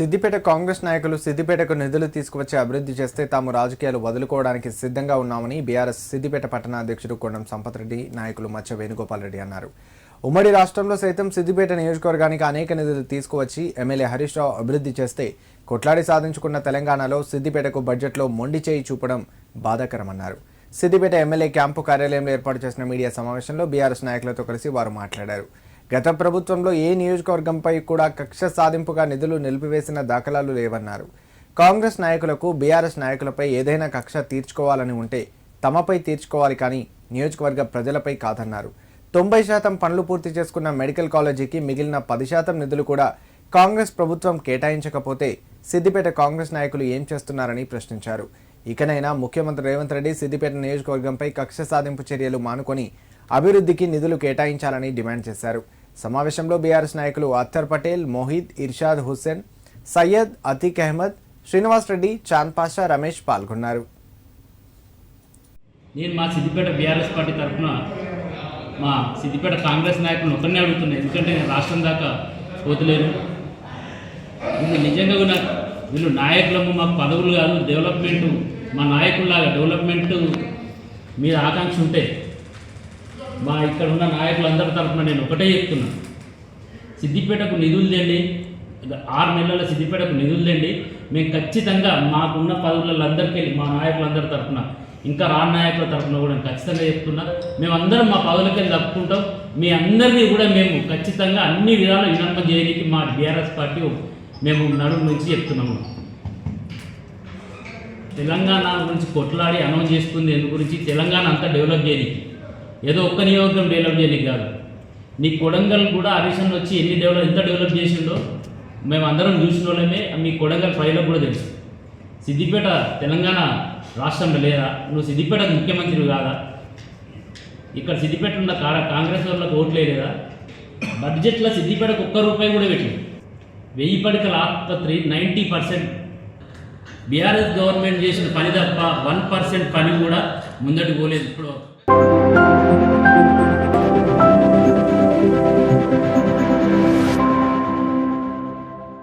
సిద్దిపేట కాంగ్రెస్ నాయకులు సిద్దిపేటకు నిధులు తీసుకువచ్చి అభివృద్ధి చేస్తే తాము రాజకీయాలు వదులుకోవడానికి సిద్ధంగా ఉన్నామని బీఆర్ఎస్ సిద్దిపేట పట్టణ అధ్యక్షుడు కొండం సంపత్ రెడ్డి నాయకులు మచ్చ వేణుగోపాల్ రెడ్డి అన్నారు. ఉమ్మడి రాష్ట్రంలో సైతం సిద్దిపేట నియోజకవర్గానికి అనేక నిధులు తీసుకువచ్చి ఎమ్మెల్యే హరీష్ రావు అభివృద్ధి చేస్తే కొట్లాడి సాధించుకున్న తెలంగాణలో సిద్దిపేటకు బడ్జెట్లో మొండి చేయి చూపడం బాధాకరమన్నారు. సిద్దిపేట ఎమ్మెల్యే క్యాంపు కార్యాలయంలో ఏర్పాటు చేసిన మీడియా సమావేశంలో బీఆర్ఎస్ నాయకులతో కలిసి వారు మాట్లాడారు. గత ప్రభుత్వంలో ఏ నియోజకవర్గంపై కూడా కక్ష సాధింపుగా నిధులు నిలిపివేసిన దాఖలాలు లేవన్నారు. కాంగ్రెస్ నాయకులకు బీఆర్ఎస్ నాయకులపై ఏదైనా కక్ష తీర్చుకోవాలని ఉంటే తమపై తీర్చుకోవాలి కానీ నియోజకవర్గ ప్రజలపై కాదన్నారు. 90% పనులు పూర్తి చేసుకున్న మెడికల్ కాలేజీకి మిగిలిన 10% నిధులు కూడా కాంగ్రెస్ ప్రభుత్వం కేటాయించకపోతే సిద్దిపేట కాంగ్రెస్ నాయకులు ఏం చేస్తున్నారని ప్రశ్నించారు. ఇకనైనా ముఖ్యమంత్రి రేవంత్ రెడ్డి సిద్దిపేట నియోజకవర్గంపై కక్ష సాధింపు చర్యలు మానుకొని అభివృద్ధికి నిధులు కేటాయించాలని డిమాండ్ చేశారు. సమావేశంలో బీఆర్ఎస్ నాయకులు అత్తర్ పటేల్, మోహిద్, ఇర్షాద్ హుస్సేన్, సయ్యద్, అతీక్ అహ్మద్, శ్రీనివాస్ రెడ్డి, చాంద్ పాషా, రమేష్ పాల్గొన్నారు. నేను మా సిద్దిపేట బీఆర్ఎస్ పార్టీ తరఫున మా సిద్దిపేట కాంగ్రెస్ నాయకులను ఒకరినే అడుగుతున్నాను. ఎందుకంటే నేను రాష్ట్రం దాకా పోతలేను. వీళ్ళు నిజంగా కూడా వీళ్ళు నాయకులము, మాకు పదవులు కాదు, డెవలప్మెంటు మా నాయకుల్లాగా డెవలప్మెంట్ మీద ఆకాంక్ష ఉంటే మా ఇక్కడ ఉన్న నాయకులందరి తరఫున నేను ఒకటే చెప్తున్నాను, సిద్దిపేటకు నిధులు తెండి, 6 నెలల సిద్దిపేటకు నిధులు తెండి. మేము ఖచ్చితంగా మాకున్న పదవులందరికీ వెళ్ళి మా నాయకులందరి తరఫున ఇంకా రాని నాయకుల తరఫున కూడా ఖచ్చితంగా చెప్తున్నా, మేమందరం మా పదవులకి వెళ్ళి తప్పుకుంటాం. మీ అందరినీ కూడా మేము ఖచ్చితంగా అన్ని విధాలు వినంపం చేయడానికి మా బీఆర్ఎస్ పార్టీ మేము నడుము నుంచి చెప్తున్నాము. తెలంగాణ గురించి కొట్లాడి అనౌన్స్ చేసుకుంది ఎందు గురించి తెలంగాణ అంతా డెవలప్ చేయడానికి, ఏదో ఒక్క నియోజకం డెవలప్ చేయడానికి కాదు. నీ కొడంగల్ కూడా హరీషన్ వచ్చి ఎంత డెవలప్ చేసిండో మేము అందరం చూసిన వాళ్ళమే. మీ కొడంగల్ ప్రజలకు కూడా తెలుసు. సిద్దిపేట తెలంగాణ రాష్ట్రంలో లేదా? నువ్వు సిద్దిపేట ముఖ్యమంత్రి కాదా? ఇక్కడ సిద్దిపేట ఉన్న కాంగ్రెస్ వాళ్ళకి ఓట్లే లేదా? బడ్జెట్లో సిద్దిపేటకు ₹1 కూడా పెట్టింది. 1000 పడకల ఆసుపత్రి 90% బీఆర్ఎస్ గవర్నమెంట్ చేసిన పని తప్ప 1% పని కూడా ముందటి పోలేదు ఇప్పుడు.